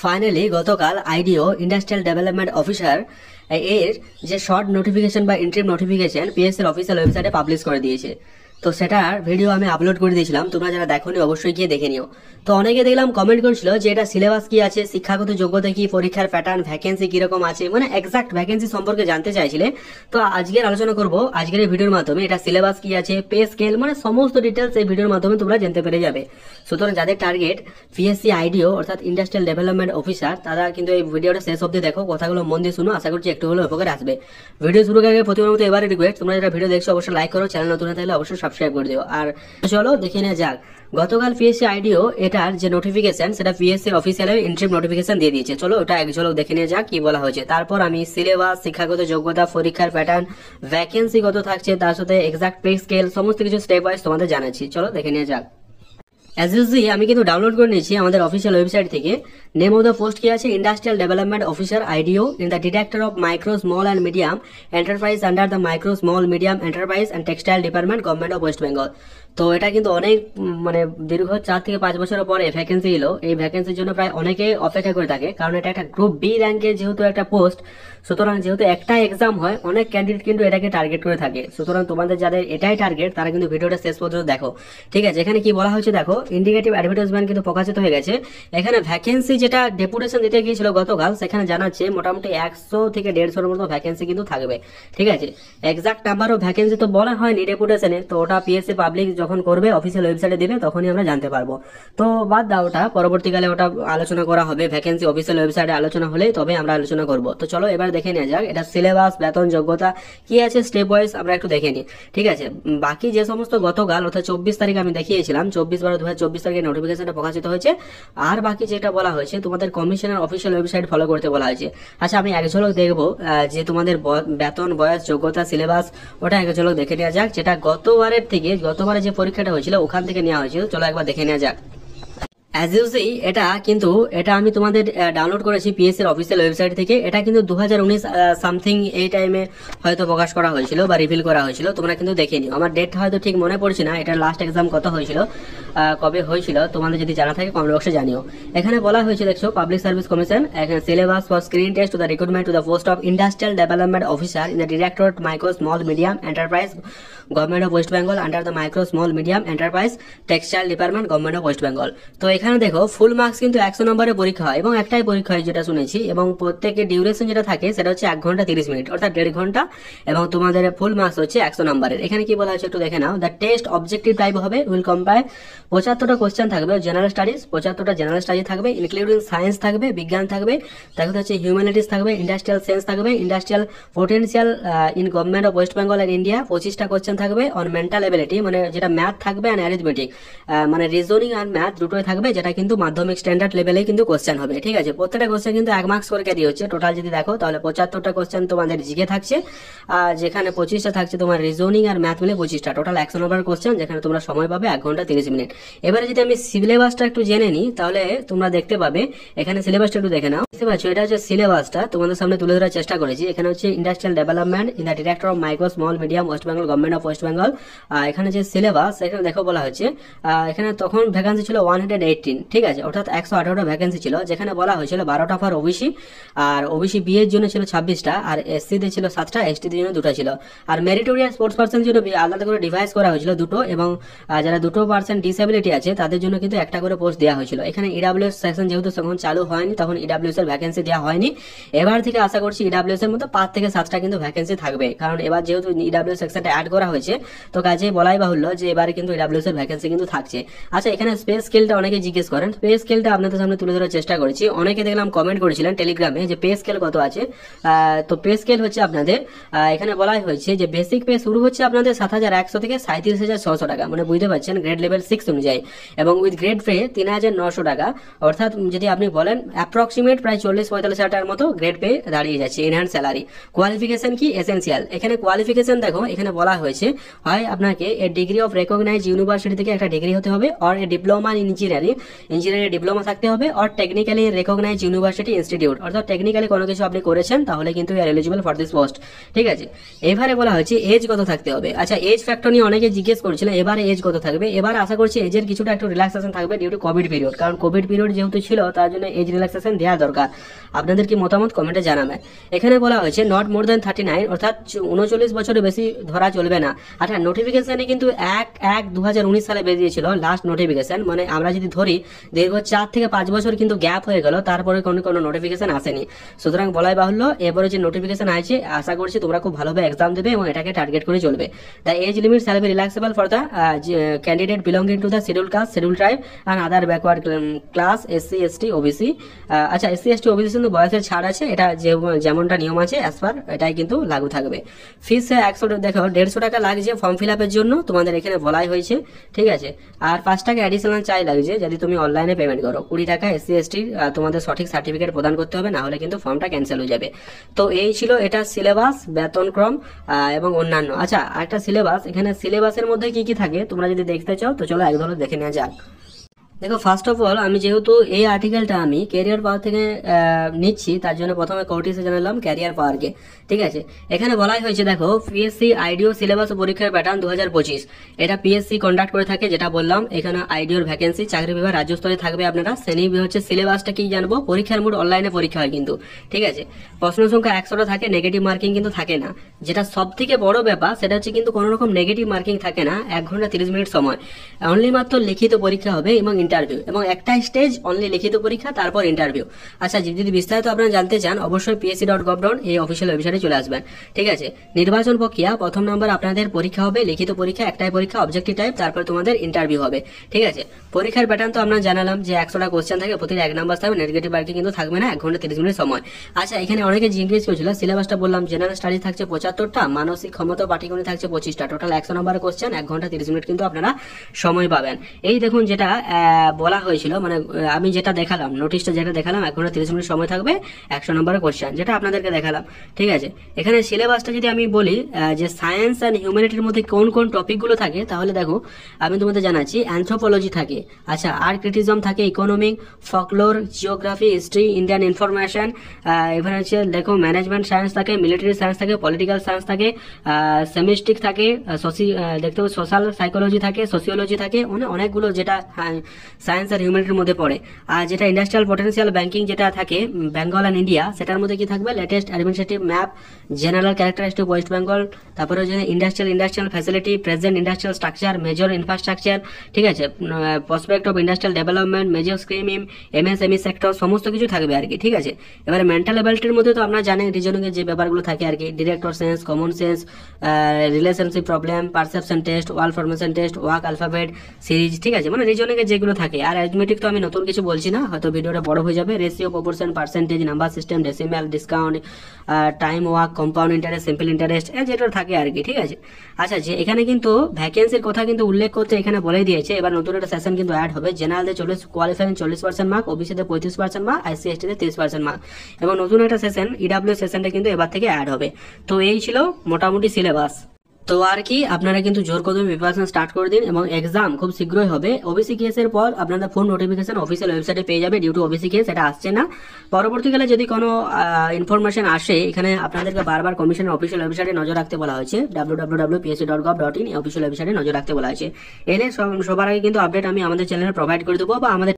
Finally গতকাল আইডিও industrial development officer এর যে শর্ট নোটিফিকেশন বা ইন্টারিম নোটিফিকেশন পিএসসি এর অফিসিয়াল ওয়েবসাইটে পাবলিশ করে দিয়েছে। তো সেটার ভিডিও আমি আপলোড করে দিয়েছিলাম, তোমরা যারা দেখোনি অবশ্যই গিয়ে দেখে নিও। তো অনেকে দেখলাম কমেন্ট করছিল যে এটা সিলেবাস কি আছে, শিক্ষাগত যোগ্যতা কি, পরীক্ষার প্যাটার্ন, ভ্যাকেন্সি কিরকম আছে, মানে এক্সাক্ট ভ্যাকেন্সি সম্পর্কে জানতে চাইছিলে। তো আজকের আলোচনা করব আজকের এই ভিডিওর মাধ্যমে এটা সিলেবাস কি আছে, পে স্কেল, মানে সমস্ত ডিটেলস এই ভিডিওর মাধ্যমে তোমরা জানতে পেরে যাবে। সুতরাং যাদের টার্গেট পিএসসি আইডিও অর্থাৎ ইন্ডাস্ট্রিয়াল ডেভেলপমেন্ট অফিসার, তারা কিন্তু এই ভিডিওটা শেষ অবধি দেখো, কথাগুলো মন দিয়ে শুনো, আশা করছি একটু হলেও উপকার আসবে। ভিডিও শুরু করার আগে প্রতিবার মতো এবারে রিকোয়েস্ট, তোমরা যারা ভিডিও দেখছো অবশ্যই লাইক করো, চ্যানেল নতুন থাকলে অবশ্যই সাবস্ক্রাইব করে দিও। আর চলো দেখে নেওয়া যাক গতকাল পিএসসি আইডিও এটার যে নোটিফিকেশন সেটা পিএসসি এর অফিসিয়াল ইন্টারিম নোটিফিকেশন দিয়ে দিয়েছে। চলো ওটা এক ঝলক দেখে নিয়ে যাক কি বলা হয়েছে। তারপর আমি সিলেবাস, শিক্ষাগত যোগ্যতা, পরীক্ষার প্যাটার্ন, ভ্যাকেন্সি কত থাকছে, তার সাথে এক্সাক্ট পে স্কেল, সমস্ত কিছু স্টেপ ওয়াইজ তোমাদের জানাচ্ছি। চলো দেখে নিয়ে যাক। অ্যাজ ইউজুয়ালি আমি কিন্তু ডাউনলোড করে নিয়েছি আমাদের অফিসিয়াল ওয়েবসাইট থেকে। নেম অফ দ্য পোস্ট কি আছে, industrial development officer IDEO in the director of micro small and medium enterprise under the micro small medium enterprise and textile department government of West Bengal. তো এটা কিন্তু অনেক মানে দীর্ঘ 4 থেকে 5 বছরের পরে ভ্যাকেন্সি এলো। এই ভ্যাকেন্সির জন্য প্রায় অনেকে অপেক্ষা করে থাকে, কারণ এটা একটা গ্রুপ বি র্যাঙ্কের যেহেতু একটা পোস্ট, সুতরাং যেহেতু একটা এক্সাম হয়, অনেক ক্যান্ডিডেট কিন্তু এটাকে টার্গেট করে থাকে। সুতরাং তোমাদের যাদের এটাই টার্গেট তারা কিন্তু ভিডিওটা শেষ পর্যন্ত দেখো, ঠিক আছে। এখানে কি বলা হয়েছে দেখো, ইন্ডিকেটিভ অ্যাডভার্টাইজমেন্ট কিন্তু প্রকাশিত হয়ে গেছে। এখানে ভ্যাকেন্সি যেটা ডেপুটেশন দিতে গিয়েছিল গতকাল, সেখানে জানাচ্ছে মোটামুটি 100 থেকে 150-এর মতো ভ্যাকেন্সি কিন্তু থাকবে, ঠিক আছে। এক্সাক্ট নাম্বার অফ ভ্যাকেন্সি তো বলা হয়নি ডেপুটেশনে, তো ওটা পিএসসি পাবলিক যখন করবে অফিসিয়াল ওয়েবসাইটে দিবে তখনই আমরা জানতে পারবো। তো বাদ দাও ওটা, পরবর্তীকালে ওটা আলোচনা করা হবে, ভ্যাকেন্সি অফিসিয়াল ওয়েবসাইটে আলোচনা হলে তবে আমরা আলোচনা করব। তো চলো এবার দেখে নেওয়া যাক এটা সিলেবাস, বেতন, যোগ্যতা কি আছে, স্টেপ ওয়াইজ আমরা একটু দেখে নিই, ঠিক আছে। বাকি যে সমস্ত গতকাল অর্থাৎ 24 তারিখ আমি দেখিয়েছিলাম, 24/12/2024 তারিখে নোটিফিকেশনটা প্রকাশিত হয়েছে। আর বাকি যেটা বলা হয়েছে তোমাদের কমিশনের অফিসিয়াল ওয়েবসাইট ফলো করতে বলা হয়েছে। আচ্ছা আমি এক ঝলক দেখবো যে তোমাদের বেতন, বয়স, যোগ্যতা, সিলেবাস, ওটা এক ঝলক দেখে নেওয়া যাক, যেটা গতবারের থেকে গতবারে যে পরীক্ষাটা হয়েছিল ওখান থেকে নেওয়া হয়েছিল। চলো একবার দেখে নেওয়া যাক। অ্যাজ ইউজুয়ালি এটা আমি তোমাদের ডাউনলোড করেছি পিএসসি এর অফিসিয়াল ওয়েবসাইট থেকে। এটা কিন্তু 2019 সামথিং এই টাইমে হয়তো প্রকাশ করা হয়েছিল বা রিভিল করা হয়েছিল, তোমরা কিন্তু দেখে নিও। আমার ডেট হয়তো ঠিক মনে পড়ছে না, এটার লাস্ট এক্সাম কত হয়েছিল, কবে হয়েছিল, তোমাদের যদি জানা থাকে কমেন্ট বক্সে জানিও। এখানে বলা হয়েছে দেখছো, পাবলিক সার্ভিস কমিশন, এখানে syllabus for screen test to the recruitment to the post of industrial development officer in the directorate micro small medium enterprise government of West Bengal under the micro small medium enterprise textile department government of West Bengal. তো এখানে দেখো full marks কিন্তু 100 নম্বরের পরীক্ষা হয় এবং একটাই পরীক্ষা হয় যেটা শুনেছি, এবং প্রত্যেকের ডিউরেশন যেটা থাকে সেটা হচ্ছে 1 ঘন্টা 30 মিনিট অর্থাৎ 1.5 ঘন্টা, এবং তোমাদের ফুল মার্কস হচ্ছে 100 নম্বরের। এখানে কি বলা হচ্ছে একটু দেখে নাও। দ্য টেস্ট অবজেক্টিভ টাইপ হবে, উইল কম্পাইল 75টা কোশ্চেন থাকবে জেনারেল স্টাডিজ, 75টা জেনারেল স্টাডিজ থাকবে, ইনক্লুডিং সায়েন্স থাকবে, বিজ্ঞান থাকবে, তারপর হচ্ছে হিউম্যানিটিস থাকবে, ইন্ডাস্ট্রিয়াল সায়েন্স থাকবে, industrial potential in government of West Bengal and India, 25টা কোশ্চেন থাকবে অন মেন্টাল এবিলিটি, মানে যেটা ম্যাথ থাকবে আর অ্যারিথমেটিক, মানে রিজনিং আর ম্যাথ দুটোই থাকবে, যেটা কিন্তু মাধ্যমিক স্ট্যান্ডার্ড লেভেলে কিন্তু কোশ্চেন হবে, ঠিক আছে। প্রত্যেকটা কোশ্চেন কিন্তু 1 মার্কস করে ক্যারি হচ্ছে। টোটাল যদি দেখো তাহলে 75টা কোশ্চেন তোমাদের জিকে থাকছে, আর যেখানে 25টা থাকছে তোমার রিজনিং আর ম্যাথ মিলে 25টা, টোটাল 100 নম্বর কোশ্চেন, যেখানে তোমরা সময় পাবে 1 ঘন্টা 30 মিনিট। এবারে যদি আমি সিলেবাসটা একটু জেনে নিই তাহলে তোমরা দেখতে পাবে, এখানে সিলেবাসটা একটু দেখে নাও। দেখতে পাচ্ছ এটা হচ্ছে সিলেবাসটা, তোমাদের সামনে তুলে ধরার চেষ্টা করেছি। এখানে হচ্ছে industrial development in the director of micro small medium West Bengal government of West Bengal. এখানে যে সিলেবাস এখানে দেখো বলা হচ্ছে, এখানে তখন ভ্যাকেন্সি ছিল 118, ঠিক আছে, অর্থাৎ 118টা ভ্যাকেন্সি ছিল, যেখানে বলা হয়েছিল 12টা ফর ওবিসি, আর ওবিসি বি এর জন্য ছিল 26টা, আর এসসি দের ছিল 7টা, এসটি দের জন্য 2টা ছিল, আর মেরিটোরিয়াস স্পোর্টস পার্সন জন্য আলাদা করে ডিভাইস করা হয়েছিল 2টো, এবং যারা 2% ডিসেবিলিটি আছে তাদের জন্য কিন্তু একটা করে পোস্ট দেওয়া হয়েছিল। এখানে ইডাব্লিউএস সেকশন যেহেতু তখন চালু হয়নি, তখন ইডাব্লিউএস এর ভ্যাকেন্সি দেওয়া হয়নি। এবার থেকে আশা করছি ইডাব্লিউএস এর মধ্যে 5 থেকে 7টা কিন্তু ভ্যাকেন্সি থাকবে, কারণ এবার যেহেতু ইডাব্লিউএস সেকশনটা অ্যাড করা হয়েছে, তো কাজে বলাই বাহুল্য যে এবারে কিন্তু ইডাব্লিউএস এর ভ্যাকেন্সি কিন্তু থাকছে। আচ্ছা এখানে স্পেস স্কেলটা অনেকে জিজ্ঞেস করেন, পে স্কেলটা আপনাদের সামনে তুলে ধরার চেষ্টা করেছি। অনেকে দেখলাম কমেন্ট করেছিলেন টেলিগ্রামে যে পে স্কেল কত আছে। তো পে স্কেল হচ্ছে আপনাদের এখানে বলাই হয়েছে যে বেসিক পে শুরু হচ্ছে আপনাদের 7,100 থেকে 37,600 টাকা, মানে বুঝতে পারছেন গ্রেড লেভেল 6 অনুযায়ী, এবং উইথ গ্রেড পে 3,900 টাকা, অর্থাৎ যদি আপনি বলেন অ্যাপ্রক্সিমেট প্রায় 40-45 হাজার টাকার মতো গ্রেড পে দাঁড়িয়ে যাচ্ছে এনহ্যান্স স্যালারি। কোয়ালিফিকেশন কি, এসেন্সিয়াল। এখানে কোয়ালিফিকেশন দেখো, এখানে বলা হয়েছে হয় আপনাকে a degree of recognise university থেকে একটা ডিগ্রি হতে হবে, or a diploma in engineering engineering diploma থাকতে হবে আর টেকনিক্যালি রেকগনাইজ ইউনিভার্সিটি ইনস্টিটিউট, অর্থাৎ টেকনিক্যালি কোনো কিছু আপনি করেছেন তাহলে কিন্তু you are eligible for this post. ঠিক আছে, এবারে বলা হচ্ছে এজ কত থাকতে হবে। আচ্ছা, এজ ফ্যাক্টর নিয়ে অনেকে জিজ্ঞেস করছিল, এবারে এজ কত থাকবে। এবার আশা করছি এজের কিছুটা একটু রিল্যাক্সেশন থাকবে ডিউ টু কোভিড পিরিয়ড, কারণ কোভিড পিরিয়ড যেহেতু ছিল তার জন্য এজ রিল্যাক্সেশন দেওয়া দরকার। আপনাদের কি মতামত কমেন্টে জানাবেন। এখানে বলা হয়েছে নট মোর দেন 39, অর্থাৎ 39 বছরের বেশি ধরা চলবে না। আচ্ছা, নোটিফিকেশনে কিন্তু 1/1/2019 সালে বেরিয়েছিল লাস্ট নোটিফিকেশন, মানে আমরা যদি ধরি দীর্ঘ 4 থেকে 5 বছর কিন্তু গ্যাপ হয়ে গেল, তারপরে কোনো নোটিফিকেশন আসেনি। সুতরাং বলাই বাহুল্য এবারে যে নোটিফিকেশন আছে আশা করছি তোমরা খুব ভালোভাবে এক্সাম দেবে এবং এটাকে টার্গেট করে চলবে। The age limit shall be relaxable for the candidate belonging to the schedule caste, schedule tribe and other backward class, SC ST OBC. আচ্ছা, এসসি এসটি ওবিসি কিন্তু বয়সের ছাড় আছে, এটা যেমনটা নিয়ম আছে অ্যাজ পার এটাই কিন্তু লাগু থাকবে। ফিস 100, দেখো 150 টাকা লাগছে ফর্ম ফিল আপের জন্য, তোমাদের এখানে বলাই হয়েছে। ঠিক আছে, আর 5 টাকা অ্যাডিশনাল চাই লাগছে যদি তুমি অনলাইনে পেমেন্ট করো। 20 টাকা এসসি এসটি তোমাদের সঠিক সার্টিফিকেট প্রদান করতে হবে, না হলে কিন্তু ফর্মটা ক্যান্সেল হয়ে যাবে। তো এই ছিল এটা সিলেবাস, বেতনক্রম এবং অন্যান্য। আচ্ছা, একটা সিলেবাস, এখানে সিলেবাসের মধ্যে কি কি থাকে তোমরা যদি দেখতে চাও তো চলো এক ধরনের দেখে নেওয়া যাক। দেখো, ফার্স্ট অফ অল আমি যেহেতু এই আর্টিকেলটা আমি ক্যারিয়ার পাওয়ার থেকে নিচ্ছি, তার জন্য প্রথমে কোর্টিসে জানালাম ক্যারিয়ার পাওয়ারকে। ঠিক আছে, এখানে বলাই হয়েছে দেখো পিএসসি আইডিও সিলেবাস ও পরীক্ষার প্যাটার্ন 2025, এটা পিএসসি কন্ডাক্ট করে থাকে, যেটা বললাম। এখানে আইডিওর ভ্যাকেন্সি চাকরি বিভাগ রাজ্য স্তরে থাকবে আপনারা। শ্রেণী হচ্ছে সিলেবাসটা কি জানবো, পরীক্ষার মোড অনলাইনে পরীক্ষা হয় কিন্তু। ঠিক আছে, প্রশ্ন সংখ্যা 100টা থাকে, নেগেটিভ মার্কিং কিন্তু থাকে না। যেটা সব থেকে বড় ব্যাপার সেটা হচ্ছে কিন্তু কোনো রকম নেগেটিভ মার্কিং থাকে না। 1 ঘন্টা 30 মিনিট সময়, অনলি মাত্র লিখিত পরীক্ষা হবে এবং ইন্টারভিউ, এবং একটা স্টেজ অনলি লিখিত পরীক্ষা তারপর ইন্টারভিউ। আচ্ছা, যদি বিস্তারিত আপনারা জানতে চান অবশ্যই psc.gov.in এই অফিসিয়াল ওয়েবসাইটে চলে আসবেন। ঠিক আছে, নির্বাচন প্রক্রিয়া, প্রথম নম্বর আপনাদের পরীক্ষা হবে লিখিত পরীক্ষা, একটাই পরীক্ষা অবজেক্টিভ টাইপ, তারপর তোমাদের ইন্টারভিউ হবে। ঠিক আছে, পরীক্ষার প্যাটার্ন তো আমরা জানালাম যে 100টা কোশ্চেন থাকে, প্রতিটা 1 নাম্বার থাকবে, নেগেটিভ মার্কিং কিন্তু থাকবে না, 1 ঘন্টা 30 মিনিট সময়। আচ্ছা, এখানে অনেকে জিজ্ঞেস করেছিল, সিলেবাসটা বললাম জেনারেল স্টাডি থাকছে 75টা, মানসিক ক্ষমতা পাটিগণিত থাকছে 25টা, টোটাল 100 নম্বরের কোশ্চেন, 1 ঘন্টা 30 মিনিট কিন্তু আপনারা সময় পাবেন। এই দেখুন যেটা বলা হয়েছিল, মানে আমি যেটা দেখালাম নোটিশটা যেটা দেখালাম 1 ঘন্টা 30 মিনিট সময় থাকবে, 100 নম্বরের কোশ্চেন যেটা আপনাদেরকে দেখালাম। ঠিক আছে, এখানে সিলেবাসটা যদি আমি বলি যে সায়েন্স অ্যান্ড হিউম্যানিটির মধ্যে কোন কোন টপিকগুলো থাকে, তাহলে দেখো আমি তোমাদের জানাচ্ছি। অ্যানথ্রোপোলজি থাকে, আচ্ছা, আর্ট ক্রিটিজম থাকে, economic, ফকলোর, geography, history, Indian information, এখানে হচ্ছে দেখো ম্যানেজমেন্ট সায়েন্স থাকে, মিলিটারি সায়েন্স থাকে, পলিটিক্যাল সায়েন্স থাকে, সেমিস্টিক থাকে, দেখতে হবে সোশ্যাল সাইকোলজি থাকে, সোসিওলজি থাকে, অনেকগুলো যেটা সায়েন্স আর হিউম্যানিটির মধ্যে পড়ে। আর যেটা ইন্ডাস্ট্রিয়াল পটেনশিয়াল ব্যাংকিং যেটা থাকে বেঙ্গল অ্যান্ড ইন্ডিয়া, সেটার মধ্যে কি থাকবে latest administrative map, general characteristic West Bengal, তারপরে হচ্ছে industrial facility, present industrial structure, major infrastructure. ঠিক আছে, prospect of industrial development, major scheme, MSME sector, সমস্ত কিছু থাকবে আর কি। ঠিক আছে, এবারে মেন্টাল অ্যাবিলিটির মধ্যে তো আপনারা জানেন রিজনিং এর যে ব্যাপারগুলো থাকে আর কি, director sense, common sense, relationship problem, perception test, word formation test, walk alphabet series. ঠিক আছে, মানে রিজনিং এর যেগুলো থাকে। আর অ্যারিথমেটিক তো আমি নতুন কিছু বলছি না, হয়তো ভিডিওটা বড় হয়ে যাবে। Ratio, proportion, percentage, number system, decimal, discount, time work, compound interest, simple interest, যেটা থাকে আর কি। ঠিক আছে, আচ্ছা, যে এখানে কিন্তু ভ্যাকেন্সির কথা কিন্তু উল্লেখ করতে এখানে বলে দিয়েছে। এবার নতুন একটা সেশন কিন্তু অ্যাড হবে। জেনারেলদের 40 কোয়ালিফাইং 40% মার্ক, ওবিসিদের 35% মার্ক, আইসি এসটিদের 30% মার্ক, এবং নতুন একটা সেশন ইডাব্লিউ সেশনটা কিন্তু এবার থেকে অ্যাড হবে। তো এই ছিল মোটামুটি সিলেবাস। তো আর কি, আপনারা কিন্তু জোর কদমে প্রিপারেশন স্টার্ট করে দিন এবং এক্সাম খুব শীঘ্রই হবে। ওবিসি কেসের পর আপনাদের ফোন নোটিফিকেশন অফিসিয়াল ওয়েবসাইটে পেয়ে যাবে। ডিউ টু ওবিসি কেস এটা আসছে না। পরবর্তীকালে যদি কোনো ইনফরমেশন আসে, এখানে আপনাদেরকে বারবার কমিশনের অফিসিয়াল ওয়েবসাইটে নজর রাখতে বলা হয়েছে, www.psc.gov.in এই অফিসিয়াল ওয়েবসাইটে নজর রাখতে বলা হয়েছে। এলে সবার আগে কিন্তু আপডেট আমি আমাদের চ্যানেলে প্রোভাইড করে দেবো, বা আমাদের